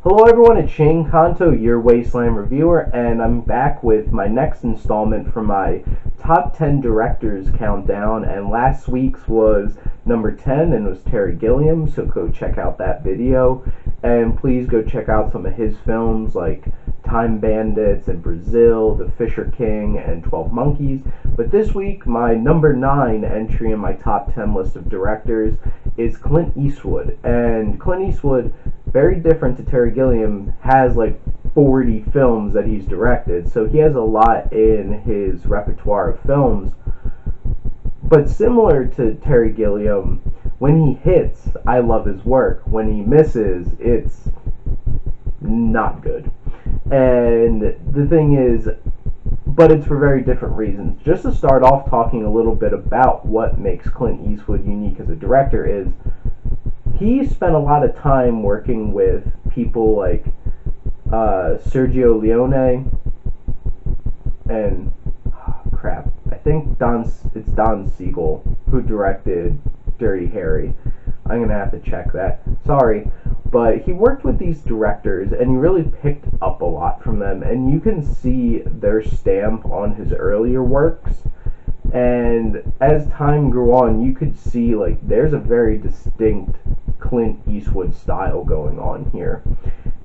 Hello everyone, it's Shane Kanto, your Wasteland reviewer, and I'm back with my next installment from my top 10 directors countdown, and last week's was number 10 and it was Terry Gilliam, so go check out that video, and please go check out some of his films like Time Bandits and Brazil, The Fisher King, and 12 Monkeys. But this week, my number 9 entry in my top 10 list of directors is Clint Eastwood, and Clint Eastwood, very different to Terry Gilliam, has like 40 films that he's directed, so he has a lot in his repertoire of films. But similar to Terry Gilliam, when he hits, I love his work. When he misses, it's not good. And the thing is, but it's for very different reasons. Just to start off talking a little bit about what makes Clint Eastwood unique as a director is he spent a lot of time working with people like Sergio Leone and I think it's Don Siegel who directed Dirty Harry. I'm gonna have to check that. Sorry, but he worked with these directors and he really picked up a lot from them, and you can see their stamp on his earlier works. And as time grew on, you could see like there's a very distinct Clint Eastwood style going on here.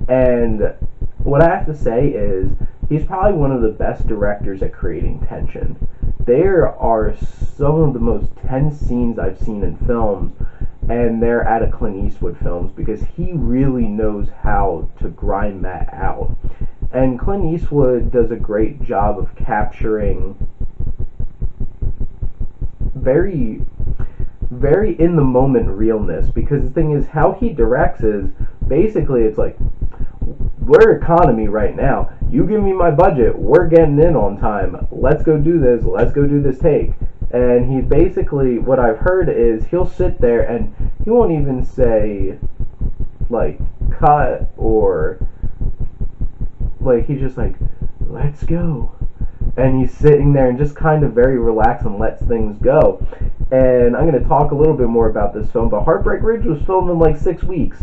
And what I have to say is he's probably one of the best directors at creating tension. There are some of the most tense scenes I've seen in films, and they're out of Clint Eastwood films because he really knows how to grind that out. And Clint Eastwood does a great job of capturing very in the moment realness, because the thing is, how he directs is basically it's like, we're economy right now, you give me my budget, we're getting in on time, let's go do this take. And he's basically, what I've heard is he'll sit there and he won't even say like cut, or like he's just like, let's go, and he's sitting there and just kind of very relaxed and lets things go. And I'm going to talk a little bit more about this film, but Heartbreak Ridge was filmed in like 6 weeks.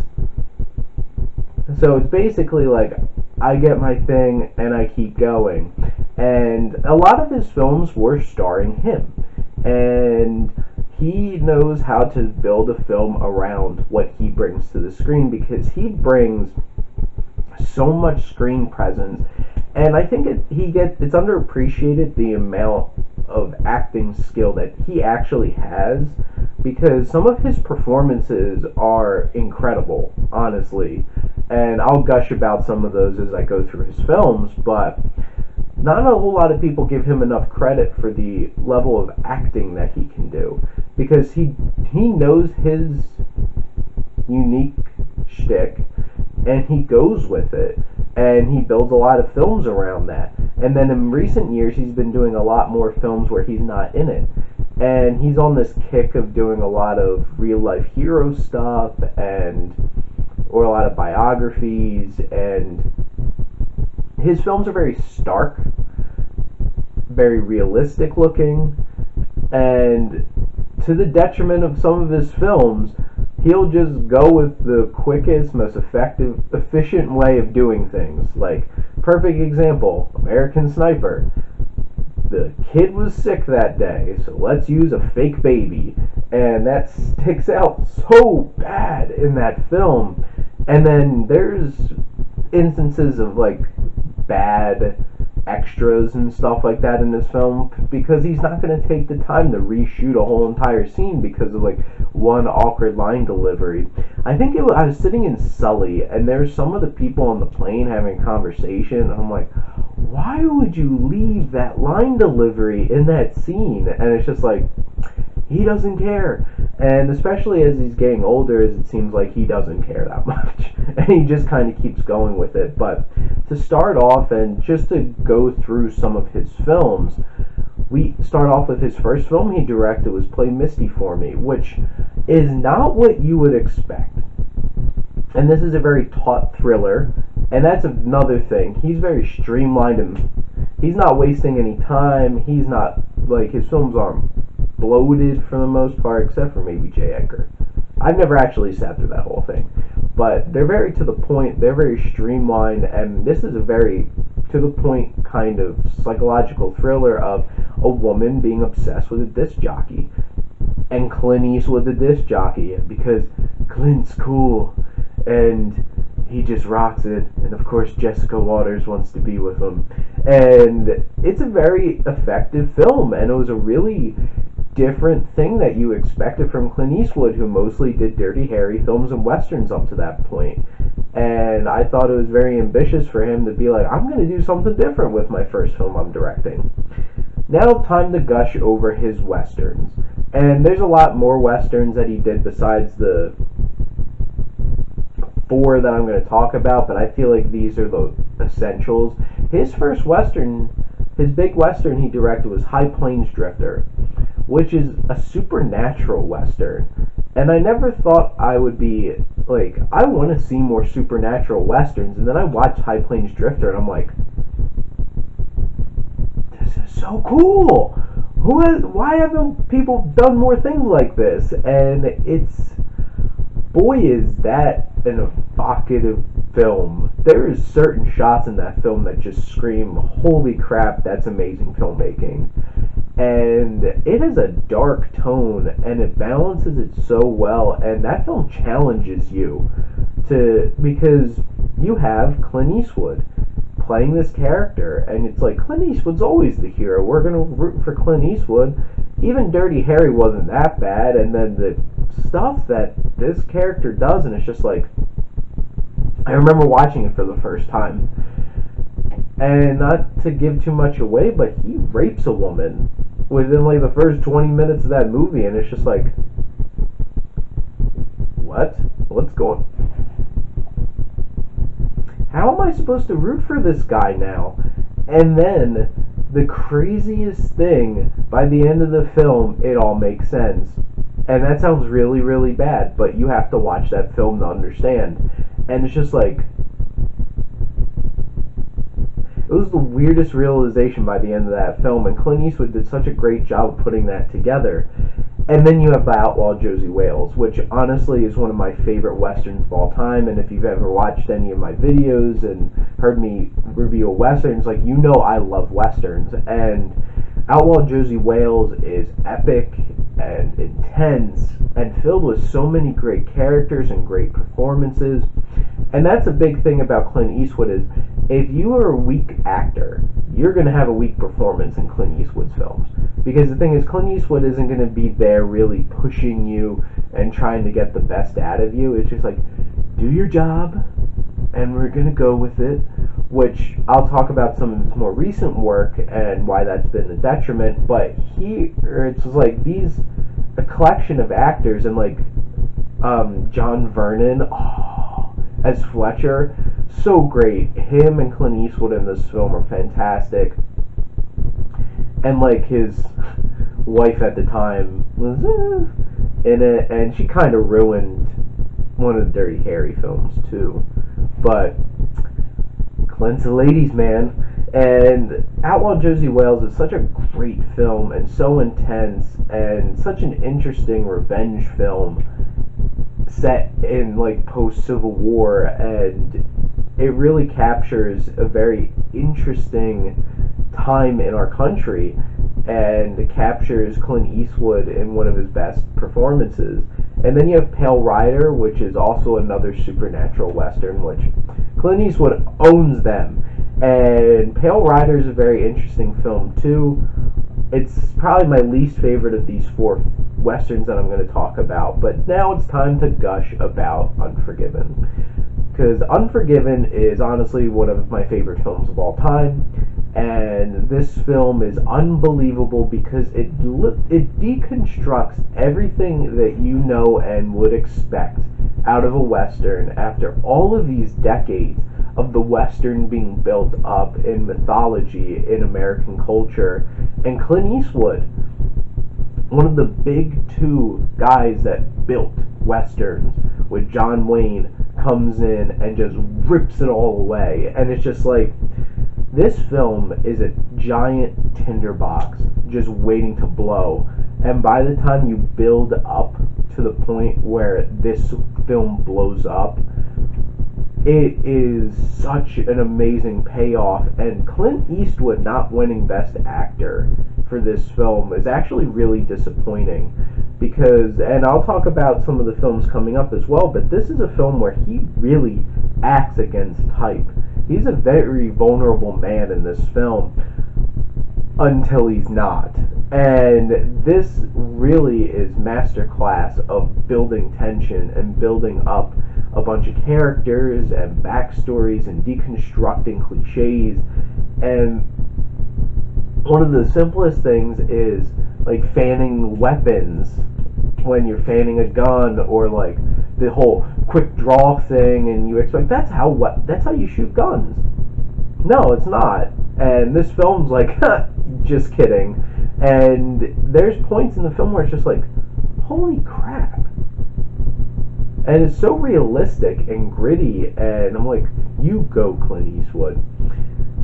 So it's basically like, I get my thing and I keep going. And a lot of his films were starring him. And he knows how to build a film around what he brings to the screen, because he brings so much screen presence. And I think it's underappreciated the amount of acting skill that he actually has, because some of his performances are incredible, honestly. And I'll gush about some of those as I go through his films, but not a whole lot of people give him enough credit for the level of acting that he can do, because he knows his unique shtick and he goes with it, and he builds a lot of films around that. And then in recent years he's been doing a lot more films where he's not in it, and he's on this kick of doing a lot of real life hero stuff or a lot of biographies, and his films are very stark, very realistic looking, and to the detriment of some of his films, he'll just go with the quickest, most efficient way of doing things. Like, perfect example, American Sniper. The kid was sick that day, so let's use a fake baby. And that sticks out so bad in that film. And then there's instances of like bad extras and stuff like that in this film, because he's not going to take the time to reshoot a whole entire scene because of like one awkward line delivery. I was sitting in Sully, and there's some of the people on the plane having a conversation, and I'm like, why would you leave that line delivery in that scene? And it's just like, he doesn't care. And especially as he's getting older, it seems like he doesn't care that much, and he just kind of keeps going with it. But to start off, and just to go through some of his films, we start off with his first film he directed was Play Misty for Me, which is not what you would expect. And this is a very taut thriller, and that's another thing. He's very streamlined, and he's not wasting any time. He's not, like, his films aren't bloated for the most part, except for maybe J. Edgar. I've never actually sat through that whole thing. but they're very to the point, they're very streamlined, and this is a very to the point kind of psychological thriller of a woman being obsessed with a disc jockey. And Clint Eastwood's a disc jockey because Clint's cool and he just rocks it, and of course Jessica Waters wants to be with him. And it's a very effective film, and it was a really different thing that you expected from Clint Eastwood, who mostly did Dirty Harry films and westerns up to that point. And I thought it was very ambitious for him to be like, I'm going to do something different with my first film I'm directing. Now time to gush over his westerns. And there's a lot more westerns that he did besides the 4 that I'm going to talk about, but I feel like these are the essentials. His first western, his big western he directed was High Plains Drifter, which is a supernatural western. And I never thought I would be like, I want to see more supernatural westerns, and then I watched High Plains Drifter and I'm like, this is so cool. Why haven't people done more things like this? And it's, boy, is that an evocative film. There is certain shots in that film that just scream, holy crap, that's amazing filmmaking. And it has a dark tone, and it balances it so well, and that film challenges you because you have Clint Eastwood playing this character, and it's like, Clint Eastwood's always the hero, we're going to root for Clint Eastwood. Even Dirty Harry wasn't that bad, and then the stuff that this character does, and it's just like, I remember watching it for the first time, and not to give too much away, but he rapes a woman within like the first 20 minutes of that movie, and it's just like, what's going, how am I supposed to root for this guy now? And then the craziest thing, by the end of the film, it all makes sense. And that sounds really, really bad, but you have to watch that film to understand. And it's just like, it was the weirdest realization by the end of that film, and Clint Eastwood did such a great job of putting that together. And then you have The Outlaw Josey Wales, which honestly is one of my favorite westerns of all time, and if you've ever watched any of my videos and heard me review westerns, like, you know I love westerns. And Outlaw Josey Wales is epic and intense and filled with so many great characters and great performances. And that's a big thing about Clint Eastwood is, if you are a weak actor, you're going to have a weak performance in Clint Eastwood's films. Because the thing is, Clint Eastwood isn't going to be there really pushing you and trying to get the best out of you. It's just like, do your job, and we're going to go with it. Which, I'll talk about some of his more recent work and why that's been a detriment. But it's like a collection of actors, and like John Vernon, as Fletcher, so great. Him and Clint Eastwood in this film are fantastic. And like his wife at the time was in it, and she kind of ruined one of the Dirty Harry films too. But Clint's a ladies' man. And Outlaw Josey Wales is such a great film, and so intense, and such an interesting revenge film set in like post-Civil War, and it really captures a very interesting time in our country, and it captures Clint Eastwood in one of his best performances. And then you have Pale Rider, which is also another supernatural western, which Clint Eastwood owns them. And Pale Rider is a very interesting film too. It's probably my least favorite of these 4 westerns that I'm going to talk about. But now it's time to gush about Unforgiven, because Unforgiven is honestly one of my favorite films of all time. And this film is unbelievable because it deconstructs everything that you know and would expect out of a western after all of these decades of the western being built up in mythology in American culture. And Clint Eastwood, one of the big 2 guys that built westerns with John Wayne, comes in and just rips it all away. And it's just like, this film is a giant tinderbox just waiting to blow. And by the time you build up to the point where this film blows up, it is such an amazing payoff, and Clint Eastwood not winning Best Actor for this film is actually really disappointing because, and I'll talk about some of the films coming up as well, but this is a film where he really acts against type. He's a very vulnerable man in this film until he's not. And this really is masterclass of building tension and building up a bunch of characters and backstories and deconstructing cliches. And one of the simplest things is like fanning weapons when you're fanning a gun, or like the whole quick draw thing, and you expect that's how you shoot guns. No, it's not. And this film's like, just kidding. And there's points in the film where it's just like, holy crap. And it's so realistic and gritty, and I'm like, you go, Clint Eastwood.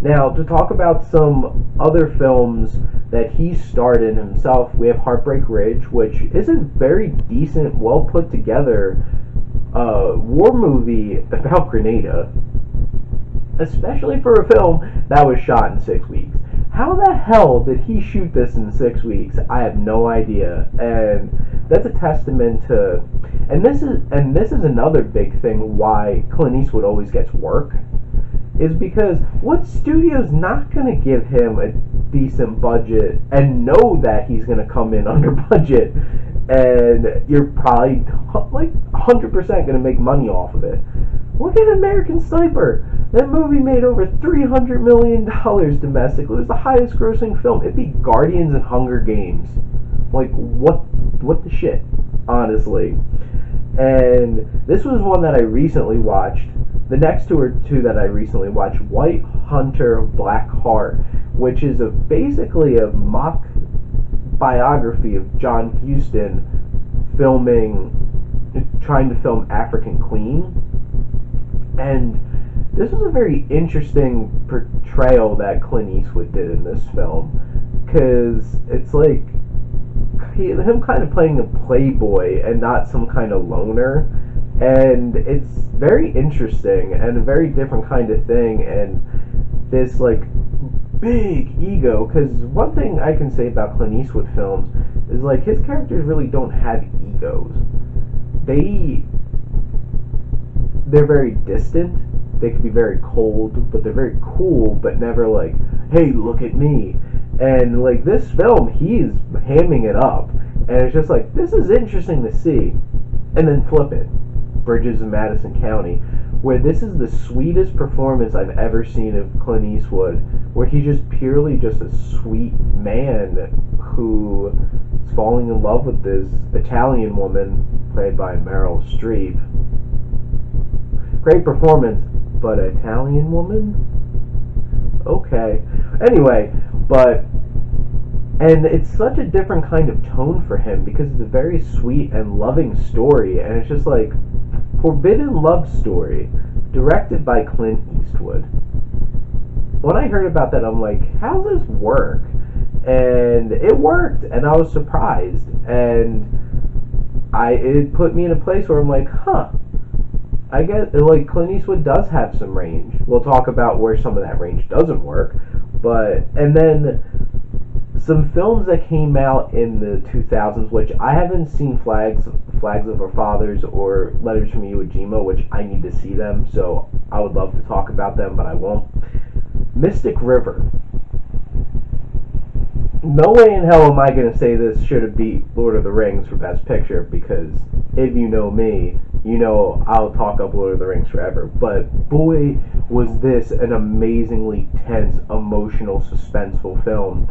Now, to talk about some other films that he starred in himself, we have Heartbreak Ridge, which is a very decent, well put together war movie about Grenada, especially for a film that was shot in 6 weeks. How the hell did he shoot this in 6 weeks? I have no idea, and that's a testament to. And this is another big thing why Clint Eastwood always gets work, is because what studio's not going to give him a decent budget and know that he's going to come in under budget, and you're probably like 100% going to make money off of it. Look at American Sniper. That movie made over $300 million domestically. It was the highest grossing film. It beat Guardians and Hunger Games. Like, what the shit, honestly. And this was one that I recently watched. The next two are two that I recently watched. White Hunter, Black Heart, which is basically a mock biography of John Huston trying to film African Queen. And this was a very interesting portrayal that Clint Eastwood did in this film, because it's like him kind of playing a playboy and not some kind of loner, and it's very interesting and a very different kind of thing, and this like big ego, because one thing I can say about Clint Eastwood films is like his characters really don't have egos. They're very distant. They can be very cold, but they're very cool, but never like, hey, look at me. And like this film, he's hamming it up, and it's just like, this is interesting to see. And then flip it, Bridges of Madison County, where this is the sweetest performance I've ever seen of Clint Eastwood, where he's just purely just a sweet man who is falling in love with this Italian woman played by Meryl Streep. Great performance, but Italian woman? Okay. Anyway, and it's such a different kind of tone for him, because it's a very sweet and loving story, and it's just like forbidden love story, directed by Clint Eastwood. When I heard about that, I'm like, how does this work? And it worked, and I was surprised, and it put me in a place where I'm like, huh, I get, like, Clint Eastwood does have some range. We'll talk about where some of that range doesn't work, and then some films that came out in the 2000s, which I haven't seen, Flags of Our Fathers or Letters from Iwo Jima, which I need to see them, so I would love to talk about them, but I won't. Mystic River. No way in hell am I going to say this should have beat Lord of the Rings for Best Picture, because if you know me, you know I'll talk up Lord of the Rings forever. But boy, was this an amazingly tense, emotional, suspenseful film.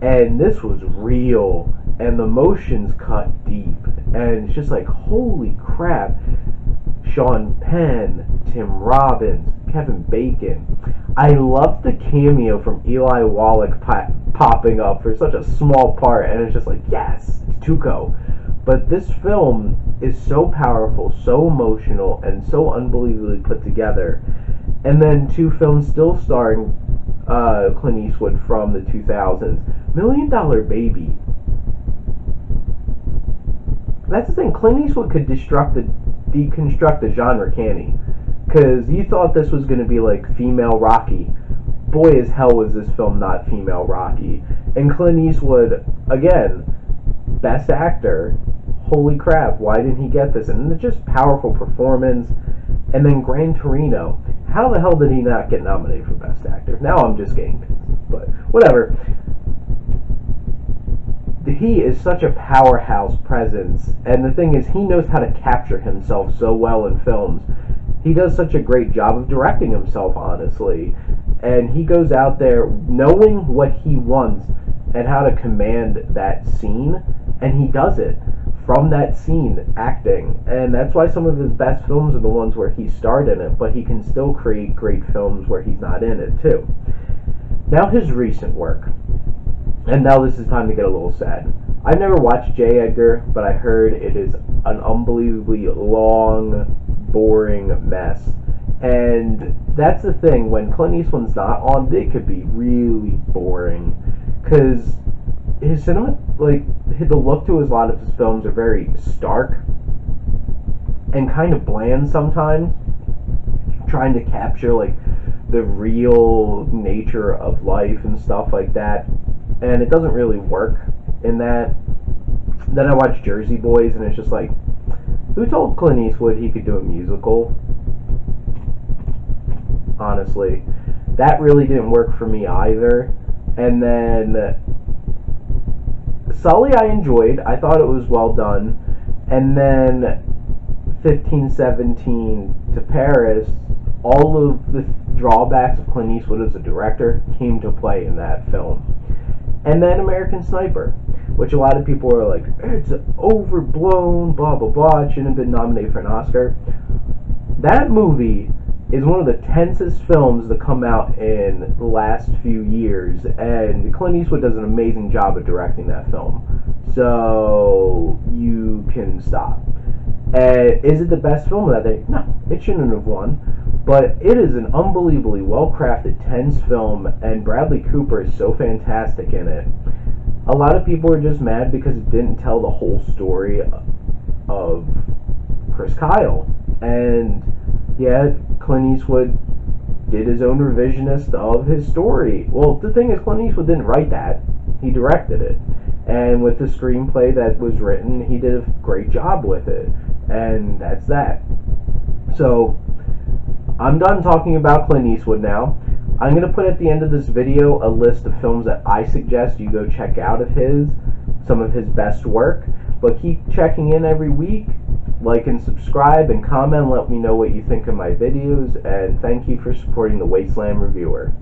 And this was real, and the emotions cut deep, and it's just like, holy crap. Sean Penn, Tim Robbins, Kevin Bacon. I love the cameo from Eli Wallach popping up for such a small part, and it's just like, yes, it's Tuco. But this film is so powerful, so emotional, and so unbelievably put together. And then two films still starring Clint Eastwood from the 2000s. $1 Million Baby. That's the thing, Clint Eastwood could deconstruct the genre, can he? Because you thought this was going to be like female Rocky. Boy, as hell was this film not female Rocky. And Clint Eastwood, again, best actor. Holy crap, why didn't he get this? And it's just powerful performance. And then Gran Torino. How the hell did he not get nominated for best actor? Now I'm just getting pissed, but whatever. He is such a powerhouse presence, and the thing is, he knows how to capture himself so well in films. He does such a great job of directing himself, honestly, and he goes out there knowing what he wants and how to command that scene, and he does it from that scene, acting. And that's why some of his best films are the ones where he starred in it, but he can still create great films where he's not in it too. Now his recent work. And now this is time to get a little sad. I've never watched J. Edgar, but I heard it is an unbelievably long, boring mess. And that's the thing, when Clint Eastwood's not on, they could be really boring. Because his cinema, like, the look to a lot of his films are very stark and kind of bland sometimes, trying to capture, like, the real nature of life and stuff like that. And it doesn't really work in that. Then I watched Jersey Boys, and it's just like, who told Clint Eastwood he could do a musical? Honestly, that really didn't work for me either. And then Sully I enjoyed. I thought it was well done. And then 1517 to Paris, all of the drawbacks of Clint Eastwood as a director came to play in that film. And then American Sniper, which a lot of people are like, it's overblown, blah, blah, blah, it shouldn't have been nominated for an Oscar. That movie is one of the tensest films to come out in the last few years, and Clint Eastwood does an amazing job of directing that film. So, you can stop. Is it the best film of that day? No, it shouldn't have won. But it is an unbelievably well-crafted, tense film, and Bradley Cooper is so fantastic in it. A lot of people are just mad because it didn't tell the whole story of Chris Kyle. And, yeah, Clint Eastwood did his own revisionist of his story. Well, the thing is, Clint Eastwood didn't write that. He directed it. And with the screenplay that was written, he did a great job with it. And that's that. So, I'm done talking about Clint Eastwood now. I'm going to put at the end of this video a list of films that I suggest you go check out of his, some of his best work. But keep checking in every week. Like and subscribe and comment. Let me know what you think of my videos. And thank you for supporting the Wasteland Reviewer.